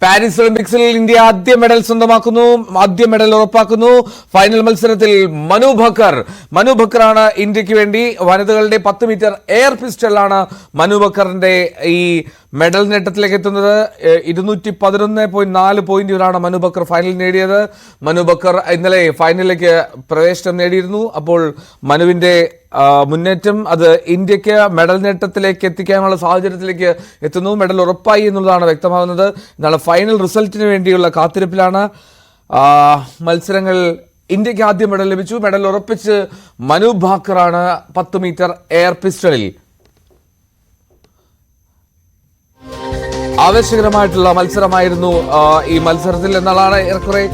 Paris ഒളിമ്പിക്സിൽ India ആദ്യ medal സ്വന്തമാക്കുന്നു. ആദ്യ മെഡൽ ഉറപ്പാക്കുന്നു. ഫൈനൽ മത്സരത്തിൽ മനു ബക്കറാണ് ഇന്ത്യക്ക് വേണ്ടി വനിതകളുടെ 10 മീറ്റർ എയർ പിസ്റ്റളിലാണ് മനു ബക്കറിന്റെ ഈ മെഡൽ നേട്ടത്തിലേക്ക് എത്തുന്നത്. 211.4 പോയിന്റുകളാണ് മനു ബക്കർ ഫൈനൽ നേടിയത്. മനു ബക്കർ ഇന്നലെ ഫൈനലിലേക്ക് പ്രവേശനം നേടിയിരുന്നു. അപ്പോൾ മനുവിന്റെ മുന്നേറ്റം അത് ഇന്ത്യക്ക് മെഡൽ നേട്ടത്തിലേക്ക് എത്തിക്കാനുള്ള സാഹചര്യത്തിലേക്ക് എത്തുന്നു. മെഡൽ ഉറപ്പായി എന്നുള്ളതാണ് വ്യക്തമാകുന്നത്. എന്നാൽ ഫൈനൽ റിസൾട്ടിന് വേണ്ടിയുള്ള കാത്തിരിപ്പിലാണ്. മത്സരങ്ങൾ ഇന്ത്യക്ക് ആദ്യം മെഡൽ ലഭിച്ചു. മെഡൽ ഉറപ്പിച്ച് മനു ഭാക്കറാണ് 10 മീറ്റർ എയർ പിസ്റ്റളിൽ. ആവേശകരമായിട്ടുള്ള മത്സരമായിരുന്നു ഈ മത്സരത്തിൽ എന്നാണ് ഏറെക്കുറെ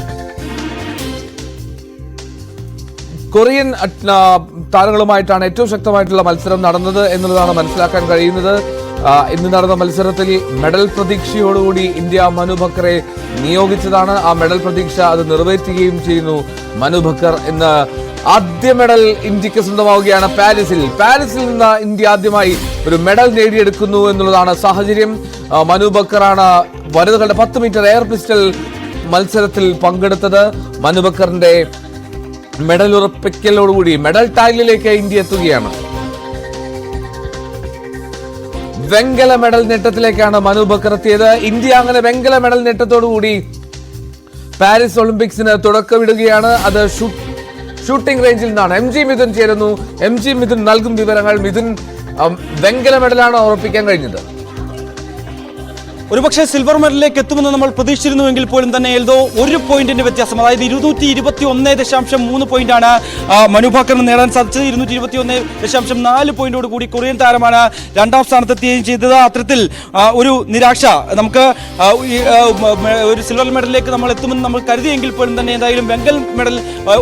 കൊറിയൻ താരങ്ങളുമായിട്ടാണ് ഏറ്റവും ശക്തമായിട്ടുള്ള മത്സരം നടന്നത് എന്നുള്ളതാണ് മനസ്സിലാക്കാൻ കഴിയുന്നത്. ഇന്ന് നടന്ന മത്സരത്തിൽ മെഡൽ പ്രതീക്ഷയോടുകൂടി ഇന്ത്യ മനു ബക്കറെ നിയോഗിച്ചതാണ്. ആ മെഡൽ പ്രതീക്ഷ അത് നിറവേറ്റുകയും ചെയ്യുന്നു. മനു ബക്കർ ഇന്ന് ആദ്യ മെഡൽ ഇന്ത്യക്ക് സ്വന്തമാവുകയാണ്. പാരീസിൽ നിന്ന് ഇന്ത്യ ആദ്യമായി ഒരു മെഡൽ നേടിയെടുക്കുന്നു എന്നുള്ളതാണ് സാഹചര്യം. മനു ബക്കറാണ് വനിതകളുടെ 10 മീറ്റർ എയർ പിസ്റ്റൾ മത്സരത്തിൽ പങ്കെടുത്തത്. മനു ബക്കറിന്റെ മെഡൽ ഉറപ്പിക്കലോടുകൂടി മെഡൽ ടാഗിലേക്ക് ഇന്ത്യ എത്തുകയാണ്. വെങ്കല മെഡൽ നേട്ടത്തിലേക്കാണ് മനു ബക്കർ എത്തിയത്. ഇന്ത്യ അങ്ങനെ വെങ്കല മെഡൽ നേട്ടത്തോടുകൂടി പാരീസ് ഒളിമ്പിക്സിന് തുടക്കമിടുകയാണ്. അത് ഷൂട്ടിംഗ് റേഞ്ചിൽ നിന്നാണ്. MG മിഥുൻ ചേരുന്നു. MG മിഥുൻ നൽകും വിവരങ്ങൾ. മിഥുൻ, വെങ്കല മെഡലാണ് ഉറപ്പിക്കാൻ കഴിഞ്ഞത്. ഒരുപക്ഷെ സിൽവർ മെഡലിലേക്ക് എത്തുമെന്ന് നമ്മൾ പ്രതീക്ഷിച്ചിരുന്നുവെങ്കിൽ പോലും തന്നെ ഏതോ 1 പോയിന്റിന്റെ വ്യത്യാസം, അതായത് 221.3 പോയിന്റാണ് മനു ബക്കറിന് നേടാൻ സാധിച്ചത്. 221.4 പോയിന്റോട് കൂടി കൊറിയൻ താരമാണ് 2ാം സ്ഥാനത്തെത്തുകയും ചെയ്തത്. അത്തരത്തിൽ ഒരു നിരാശ, നമുക്ക് ഒരു സിൽവർ മെഡലിലേക്ക് നമ്മൾ എത്തുമെന്ന് നമ്മൾ കരുതിയെങ്കിൽ പോലും തന്നെ എന്തായാലും വെങ്കൽ മെഡൽ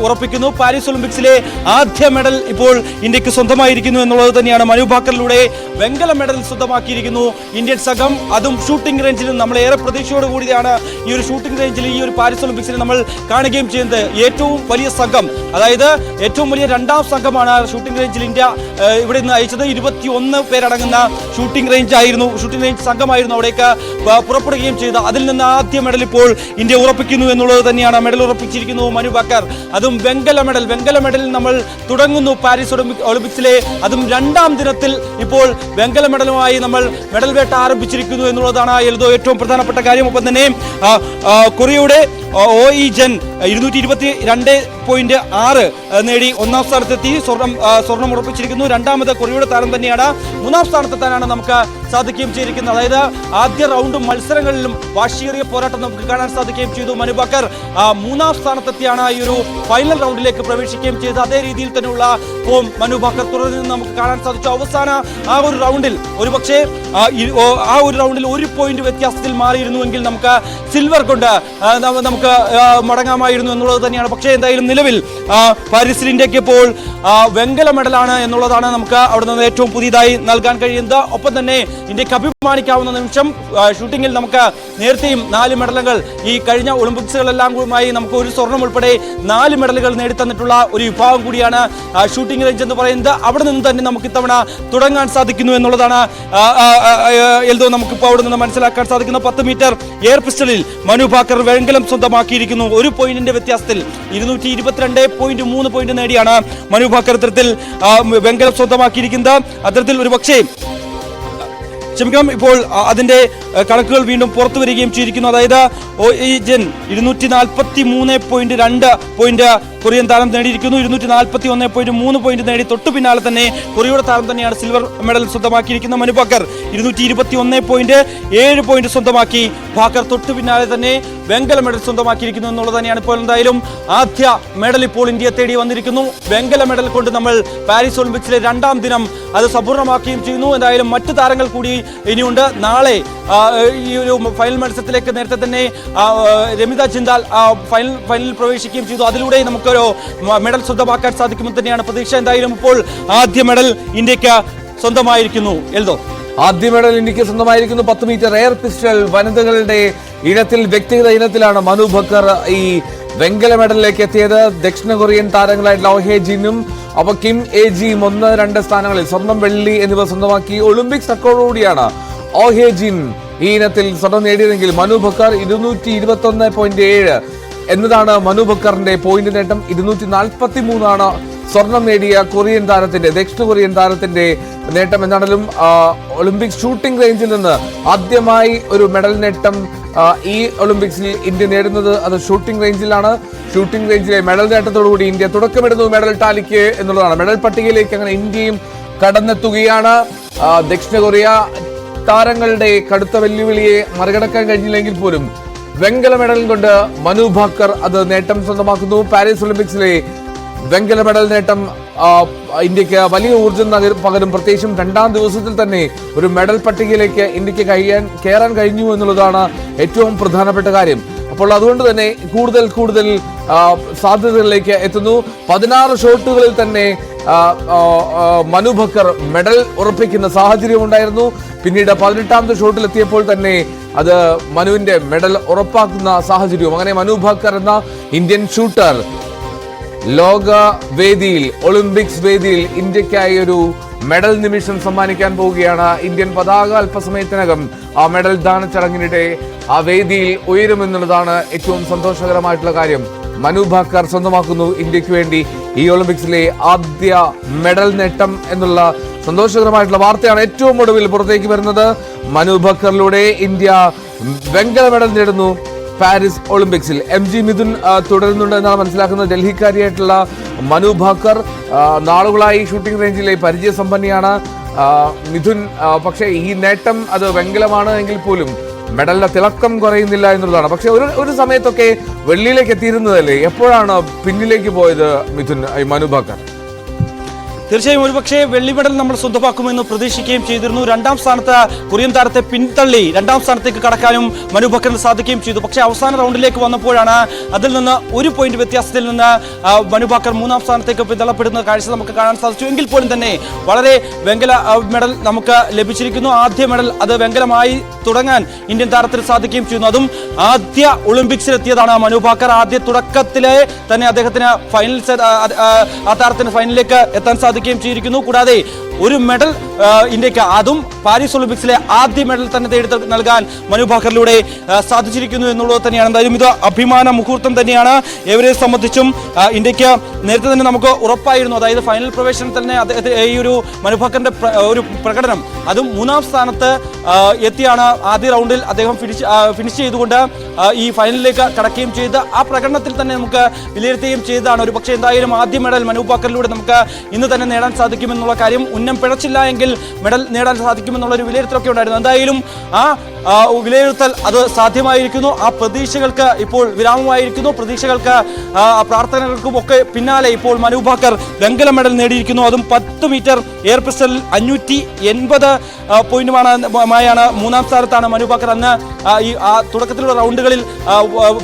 ഉറപ്പിക്കുന്നു. പാരീസ് ഒളിമ്പിക്സിലെ ആദ്യ മെഡൽ ഇപ്പോൾ ഇന്ത്യക്ക് സ്വന്തമായിരിക്കുന്നു എന്നുള്ളത് തന്നെയാണ്. മനു ബക്കറിലൂടെ വെങ്കല മെഡൽ സ്വന്തമാക്കിയിരിക്കുന്നു ഇന്ത്യൻ സംഘം. അതും ഷൂട്ടിംഗ് റേഞ്ചിൽ നമ്മൾ ഏറെ പ്രതീക്ഷയോട് കൂടിയാണ് ഈ ഒരു ഷൂട്ടിംഗ് റേഞ്ചിൽ ഈ ഒരു പാരീസ് ഒളിമ്പിക്സിൽ നമ്മൾ കാണുകയും ചെയ്യുന്നത്. ഏറ്റവും വലിയ സംഘം, അതായത് ഏറ്റവും വലിയ 2ാം സംഘമാണ് ഷൂട്ടിംഗ് റേഞ്ചിൽ ഇന്ത്യ ഇവിടെ നിന്ന് അയച്ചത്. 21 പേരടങ്ങുന്ന ഷൂട്ടിംഗ് റേഞ്ച് സംഘമായിരുന്നു അവിടേക്ക് പുറപ്പെടുകയും ചെയ്തത്. അതിൽ നിന്ന് ആദ്യ മെഡൽ ഇപ്പോൾ ഇന്ത്യ ഉറപ്പിക്കുന്നു എന്നുള്ളത് തന്നെയാണ്. മെഡൽ ഉറപ്പിച്ചിരിക്കുന്നു മനു ബക്കർ. അതും വെങ്കല മെഡൽ നമ്മൾ തുടങ്ങുന്നു പാരീസ് ഒളിമ്പിക്സിലെ, അതും 2ാം ദിനത്തിൽ ഇപ്പോൾ വെങ്കല മെഡലുമായി നമ്മൾ മെഡൽ വേട്ട ആരംഭിച്ചിരിക്കുന്നു എന്നുള്ളതാണ് ഏറ്റവും പ്രധാനപ്പെട്ട കാര്യം. ഒപ്പം തന്നെ കൊറിയയുടെ ഓയി ജെൻ 222.6 നേടി 1ാം സ്ഥാനത്തെത്തി. സ്വർണം ഉറപ്പിച്ചിരിക്കുന്നു. 2ാമത് കൊറിയയുടെ താരം തന്നെയാണ്. 3ാം സ്ഥാനത്തെത്താനാണ് നമുക്ക് സാധിക്കുകയും ചെയ്തിരിക്കുന്നത്. അതായത് ആദ്യ റൗണ്ട് മത്സരങ്ങളിലും വാശിയേറിയ പോരാട്ടം നമുക്ക് കാണാൻ സാധിക്കുകയും ചെയ്തു. മനു ബക്കർ 3ാം സ്ഥാനത്തെത്തിയാണ് ഈ ഒരു ഫൈനൽ റൗണ്ടിലേക്ക് പ്രവേശിക്കുകയും ചെയ്തത്. അതേ രീതിയിൽ തന്നെയുള്ള ഫോം മനു ബക്കർ തുടർന്ന് നമുക്ക് കാണാൻ സാധിച്ചു. അവസാന ആ ഒരു റൗണ്ടിൽ ഒരുപക്ഷെ ആ ഒരു റൗണ്ടിൽ 1 പോയിന്റ് വ്യത്യാസത്തിൽ മാറിയിരുന്നുവെങ്കിൽ നമുക്ക് സിൽവർ കൊണ്ട് നമുക്ക് മടങ്ങാമായിരുന്നു എന്നുള്ളത് തന്നെയാണ്. പക്ഷേ എന്തായാലും നിലവിൽ പാരീസിൽ ഇന്ത്യക്ക് ഇപ്പോൾ വെങ്കല മെഡലാണ് എന്നുള്ളതാണ് നമുക്ക് അവിടെ നിന്ന് ഏറ്റവും പുതിയതായി നൽകാൻ കഴിയുന്നത്. ഒപ്പം തന്നെ ഇന്ത്യക്ക് അഭിമാനിക്കാവുന്ന നിമിഷം, ഷൂട്ടിങ്ങിൽ നമുക്ക് നേരത്തെയും 4 മെഡലുകൾ ഈ കഴിഞ്ഞ ഒളിമ്പിക്സുകളെല്ലാം കൂടി നമുക്ക് ഒരു സ്വർണം ഉൾപ്പെടെ 4 മെഡലുകൾ നേടിത്തന്നിട്ടുള്ള ഒരു വിഭാഗം കൂടിയാണ് ഷൂട്ടിംഗ് റേഞ്ച് എന്ന് പറയുന്നത്. അവിടെ നിന്ന് തന്നെ നമുക്ക് ഇത്തവണ തുടങ്ങാൻ സാധിക്കുന്നു എന്നുള്ളതാണ് നമുക്കിപ്പോൾ അവിടെ നിന്ന് മനസ്സിലാക്കാൻ സാധിക്കുന്ന. 10 മീറ്റർ എയർ പിസ്റ്റളിൽ മനു ബക്കർ വെങ്കലം സ്വന്തമാക്കിയിരിക്കുന്നു. 1 പോയിന്റിന്റെ വ്യത്യാസത്തിൽ 222.3 പോയിന്റ് നേടിയാണ് മനു ബക്കർ ഇത്തരത്തിൽ വെങ്കലം സ്വന്തമാക്കിയിരിക്കുന്നത്. അത്തരത്തിൽ ഒരു പക്ഷേ ഇപ്പോൾ അതിന്റെ കണക്കുകൾ വീണ്ടും പുറത്തു വരികയും ചെയ്തിരിക്കുന്നു. അതായത് ഓയി ജെൻ 243.2 പോയിന്റ് കൊറിയൻ താരം നേടിയിരിക്കുന്നു. 241.3 പോയിന്റ് നേടി തൊട്ടു പിന്നാലെ തന്നെ കൊറിയയുടെ താരം തന്നെയാണ് സിൽവർ മെഡൽ സ്വന്തമാക്കിയിരിക്കുന്നത്. മനു ബക്കർ 221.7 പോയിന്റ് സ്വന്തമാക്കി. ബക്കർ തൊട്ടു പിന്നാലെ തന്നെ വെങ്കല മെഡൽ സ്വന്തമാക്കിയിരിക്കുന്നു എന്നുള്ളത് തന്നെയാണ്. ഇപ്പോൾ എന്തായാലും ആദ്യ മെഡൽ ഇപ്പോൾ ഇന്ത്യ തേടി വന്നിരിക്കുന്നു. വെങ്കല മെഡൽ കൊണ്ട് നമ്മൾ പാരീസ് ഒളിമ്പിക്സിലെ 2ാം ദിനം അത് സമ്പൂർണ്ണമാക്കുകയും ചെയ്യുന്നു. എന്തായാലും മറ്റു താരങ്ങൾ കൂടി ഇനിയുണ്ട്. നാളെ ഈ ഒരു ഫൈനൽ മത്സരത്തിലേക്ക് നേരത്തെ തന്നെ രമിത ജിന്ദാൽ ഫൈനലിൽ പ്രവേശിക്കുകയും ചെയ്തു. അതിലൂടെ നമുക്കൊരു മെഡൽ സ്വന്തമാക്കാൻ സാധിക്കുമെന്ന് തന്നെയാണ് പ്രതീക്ഷ. എന്തായാലും ഇപ്പോൾ ആദ്യ മെഡൽ ഇന്ത്യക്ക് സ്വന്തമായിരിക്കുന്നു. ആദ്യ മെഡൽ ഇന്ത്യക്ക് സ്വന്തമായിരിക്കുന്നു. 10 മീറ്റർ എയർ പിസ്റ്റൾ വനിതകളുടെ ഇനത്തിൽ, വ്യക്തിഗത ഇനത്തിലാണ് മനു ബക്കർ ഈ വെങ്കല മെഡലിലേക്ക് എത്തിയത്. ദക്ഷിണ കൊറിയൻ താരങ്ങളായിട്ടുള്ള ഓ ഹെ ജിനും അപ്പോൾ കിം എ ജിയും 1, 2 സ്ഥാനങ്ങളിൽ സ്വർണം, വെള്ളി എന്നിവ സ്വന്തമാക്കി. ഒളിമ്പിക്സ് റെക്കോർഡോടുകൂടിയാണ് ഓ ഹെ ജിൻ ഈ ഇനത്തിൽ സ്വർണം നേടിയതെങ്കിൽ മനു ബക്കർ 221.7 എന്നതാണ് മനു ബക്കറിന്റെ പോയിന്റ് നേട്ടം. 243 സ്വർണം നേടിയ കൊറിയൻ താരത്തിന്റെ, ദക്ഷിണ കൊറിയൻ താരത്തിന്റെ നേട്ടം. എന്നാണെങ്കിലും ഒളിമ്പിക്സ് ഷൂട്ടിംഗ് റേഞ്ചിൽ നിന്ന് ആദ്യമായി ഒരു മെഡൽ നേട്ടം ഈ ഒളിമ്പിക്സിൽ ഇന്ത്യ നേടുന്നത് അത് ഷൂട്ടിംഗ് റേഞ്ചിലാണ്. ഷൂട്ടിംഗ് റേഞ്ചിലെ മെഡൽ നേട്ടത്തോടുകൂടി ഇന്ത്യ തുടക്കമിടുന്നു മെഡൽ ടാലിക്ക് എന്നുള്ളതാണ്. മെഡൽ പട്ടികയിലേക്ക് അങ്ങനെ ഇന്ത്യയും കടന്നെത്തുകയാണ്. ദക്ഷിണ കൊറിയ താരങ്ങളുടെ കടുത്ത വെല്ലുവിളിയെ മറികടക്കാൻ കഴിഞ്ഞില്ലെങ്കിൽ പോലും വെങ്കല മെഡൽ കൊണ്ട് മനു ഭാക്കർ അത് നേട്ടം സ്വന്തമാക്കുന്നു. പാരീസ് ഒളിമ്പിക്സിലെ വെങ്കല മെഡൽ നേട്ടം ഇന്ത്യക്ക് വലിയ ഊർജ്ജം പകരും. പ്രത്യേകിച്ചും രണ്ടാം ദിവസത്തിൽ തന്നെ ഒരു മെഡൽ പട്ടികയിലേക്ക് ഇന്ത്യക്ക് കയറാൻ കഴിഞ്ഞു എന്നുള്ളതാണ് ഏറ്റവും പ്രധാനപ്പെട്ട കാര്യം. അപ്പോൾ അതുകൊണ്ട് തന്നെ കൂടുതൽ സാധ്യതകളിലേക്ക് എത്തുന്നു. 16 ഷോട്ടുകളിൽ തന്നെ മനു ബക്കർ മെഡൽ ഉറപ്പിക്കുന്ന സാഹചര്യം ഉണ്ടായിരുന്നു. പിന്നീട് 18ാമത്തെ ഷോട്ടിലെത്തിയപ്പോൾ തന്നെ അത് മനുവിന്റെ മെഡൽ ഉറപ്പാക്കുന്ന സാഹചര്യവും. അങ്ങനെ മനു ബക്കർ എന്ന ഇന്ത്യൻ ഷൂട്ടർ ലോക വേദിയിൽ, ഒളിമ്പിക്സ് വേദിയിൽ ഇന്ത്യക്കായി ഒരു മെഡൽ നിമിഷം സമ്മാനിക്കാൻ പോവുകയാണ്. ഇന്ത്യൻ പതാക അല്പസമയത്തിനകം ആ മെഡൽ ദാന ചടങ്ങിനിടെ ആ വേദിയിൽ ഉയരുമെന്നുള്ളതാണ് ഏറ്റവും സന്തോഷകരമായിട്ടുള്ള കാര്യം. മനു ഭാക്കർ സ്വന്തമാക്കുന്നു ഇന്ത്യക്ക് വേണ്ടി ഈ ഒളിമ്പിക്സിലെ ആദ്യ മെഡൽ നേട്ടം എന്നുള്ള സന്തോഷകരമായിട്ടുള്ള വാർത്തയാണ് ഏറ്റവും ഒടുവിൽ പുറത്തേക്ക് വരുന്നത്. മനു ഭാക്കറിലൂടെ ഇന്ത്യ വെങ്കല മെഡൽ നേടുന്നു പാരീസ് ഒളിമ്പിക്സിൽ. MG മിഥുൻ തുടരുന്നുണ്ട് എന്നാണ് മനസ്സിലാക്കുന്നത്. ഡൽഹിക്കാരിയായിട്ടുള്ള മനു ഭാക്കർ നാളുകളായി ഷൂട്ടിംഗ് റേഞ്ചിലെ പരിചയസമ്പന്നയാണ് മിഥുൻ. പക്ഷേ ഈ നേട്ടം അത് വെങ്കലമാണ് എങ്കിൽ പോലും മെഡലിന്റെ തിളക്കം കുറയുന്നില്ല എന്നുള്ളതാണ്. പക്ഷെ ഒരു സമയത്തൊക്കെ വെള്ളിയിലേക്ക് എത്തിയിരുന്നതല്ലേ, എപ്പോഴാണ് പിന്നിലേക്ക് പോയത് മിഥുൻ മനു ഭാക്കർ? തീർച്ചയായും ഒരുപക്ഷെ വെള്ളി മെഡൽ നമ്മൾ സ്വന്തമാക്കുമെന്ന് പ്രതീക്ഷിക്കുകയും ചെയ്തിരുന്നു. രണ്ടാം സ്ഥാനത്ത് കൊറിയൻ താരത്തെ പിന്തള്ളി രണ്ടാം സ്ഥാനത്തേക്ക് കടക്കാനും മനു ബക്കറിന് സാധിക്കുകയും ചെയ്തു. പക്ഷേ അവസാന റൗണ്ടിലേക്ക് വന്നപ്പോഴാണ് അതിൽ നിന്ന് 1 പോയിന്റ് വ്യത്യാസത്തിൽ നിന്ന് മനു ബക്കർ 3ാം സ്ഥാനത്തേക്ക് പിന്തള്ളപ്പെടുന്ന കാഴ്ച നമുക്ക് കാണാൻ സാധിച്ചു. എങ്കിൽ പോലും തന്നെ വളരെ വെങ്കല മെഡൽ നമുക്ക് ലഭിച്ചിരിക്കുന്നു. ആദ്യ മെഡൽ അത് വെങ്കലമായി തുടങ്ങാൻ ഇന്ത്യൻ താരത്തിന് സാധിക്കുകയും ചെയ്യുന്നു. അതും ആദ്യ ഒളിമ്പിക്സിലെത്തിയതാണ് മനു ബക്കർ. ആദ്യ തുടക്കത്തിലെ തന്നെ അദ്ദേഹത്തിന് ആ താരത്തിന് ഫൈനലിലേക്ക് എത്താൻ സാധിക്കുകയും ചെയ്തിരിക്കുന്നു. കൂടാതെ ഒരു മെഡൽ ഇന്ത്യക്ക്, അതും പാരീസ് ഒളിമ്പിക്സിലെ ആദ്യ മെഡൽ തന്നെ തേടി നൽകാൻ മനു ഭാക്കറിലൂടെ സാധിച്ചിരിക്കുന്നു എന്നുള്ളത് തന്നെയാണ്. എന്തായാലും ഇത് അഭിമാന മുഹൂർത്തം തന്നെയാണ് ഏവരെയും സംബന്ധിച്ചും. ഇന്ത്യക്ക് നേരത്തെ തന്നെ നമുക്ക് ഉറപ്പായിരുന്നു, അതായത് ഫൈനൽ പ്രവേശനത്തിൽ തന്നെ ഈ ഒരു മനു ഭാക്കറിന്റെ ഒരു പ്രകടനം, അതും 3ാം സ്ഥാനത്ത് എത്തിയാണ് ആദ്യ റൗണ്ടിൽ അദ്ദേഹം ഫിനിഷ് ചെയ്തുകൊണ്ട് ഈ ഫൈനലിലേക്ക് കടക്കുകയും ചെയ്ത് ആ പ്രകടനത്തിൽ തന്നെ നമുക്ക് വിലയിരുത്തുകയും ചെയ്തതാണ്. ഒരു പക്ഷേ എന്തായാലും ആദ്യ മെഡൽ മനു ഭാക്കറിലൂടെ നമുക്ക് ഇന്ന് തന്നെ നേടാൻ സാധിക്കുമെന്നുള്ള കാര്യം, ഉന്നം പിഴച്ചില്ല എങ്കിൽ മെഡൽ നേടാൻ സാധിക്കുമെന്നുള്ള ഒരു വിലയിരുത്തലൊക്കെ ഉണ്ടായിരുന്നു. എന്തായാലും ആ വിലയിരുത്തൽ അത് സാധ്യമായിരിക്കുന്നു. ആ പ്രതീക്ഷകൾക്ക് ഇപ്പോൾ വിരാമമായിരിക്കുന്നു. പ്രതീക്ഷകൾക്ക് പ്രാർത്ഥനകൾക്കും ഒക്കെ പിന്നാലെ ഇപ്പോൾ മനു ഭാക്കർ വെങ്കല മെഡൽ നേടിയിരിക്കുന്നു. അതും 10 മീറ്റർ എയർ പിസ്റ്റലിൽ 580 പോയിന്റുമായാണ് 3ാം സ്ഥാനത്താണ് മനു ഭാക്കർ. അന്ന് ഈ തുടക്കത്തിലുള്ള റൗണ്ടുകളിൽ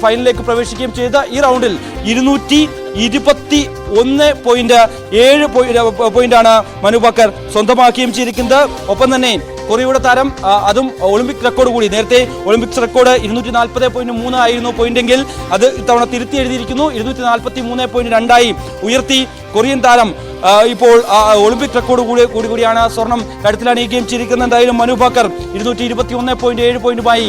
ഫൈനലിലേക്ക് പ്രവേശിക്കുകയും ചെയ്ത ഈ റൗണ്ടിൽ 221.7 പോയിന്റാണ് മനു ഭാക്കർ സ്വന്തമാക്കുകയും ചെയ്തിരിക്കുന്നത്. ഒപ്പം തന്നെ കൊറിയയുടെ താരം അതും ഒളിമ്പിക് റെക്കോർഡ് കൂടി, നേരത്തെ ഒളിമ്പിക്സ് റെക്കോർഡ് 240.3 ആയിരുന്നു പോയിന്റെങ്കിൽ അത് ഇത്തവണ തിരുത്തി എഴുതിയിരിക്കുന്നു. 243.2 ഉയർത്തി കൊറിയൻ താരം ഇപ്പോൾ ഒളിമ്പിക് റെക്കോർഡ് കൂടിയാണ് സ്വർണം കഴുത്തിലണിയുകയും ചെയ്തിരിക്കുന്നത്. എന്തായാലും മനു ഭാക്കർ 221.7 പോയിന്റുമായി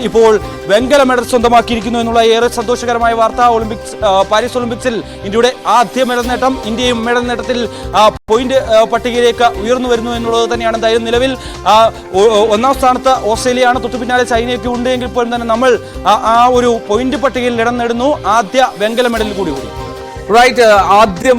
ഇപ്പോൾ വെങ്കല മെഡൽ സ്വന്തമാക്കിയിരിക്കുന്നു എന്നുള്ള ഏറെ സന്തോഷകരമായ വാർത്ത. പാരീസ് ഒളിമ്പിക്സിൽ ഇന്ത്യയുടെ ആദ്യ മെഡൽ നേട്ടം, ഇന്ത്യയും മെഡൽ നേട്ടത്തിൽ പോയിന്റ് പട്ടികയിലേക്ക് ഉയർന്നു വരുന്നു എന്നുള്ളത് തന്നെയാണ്. എന്തായാലും നിലവിൽ 1ാം സ്ഥാനത്ത് ഓസ്ട്രേലിയയാണ്, തൊട്ടു പിന്നാലെ ചൈനയൊക്കെ ഉണ്ട് എങ്കിൽ പോലും തന്നെ നമ്മൾ ആ ഒരു പോയിന്റ് പട്ടികയിൽ ഇടം നേടുന്നു. ആദ്യ വെങ്കല മെഡൽ കൂടി. ആദ്യമായി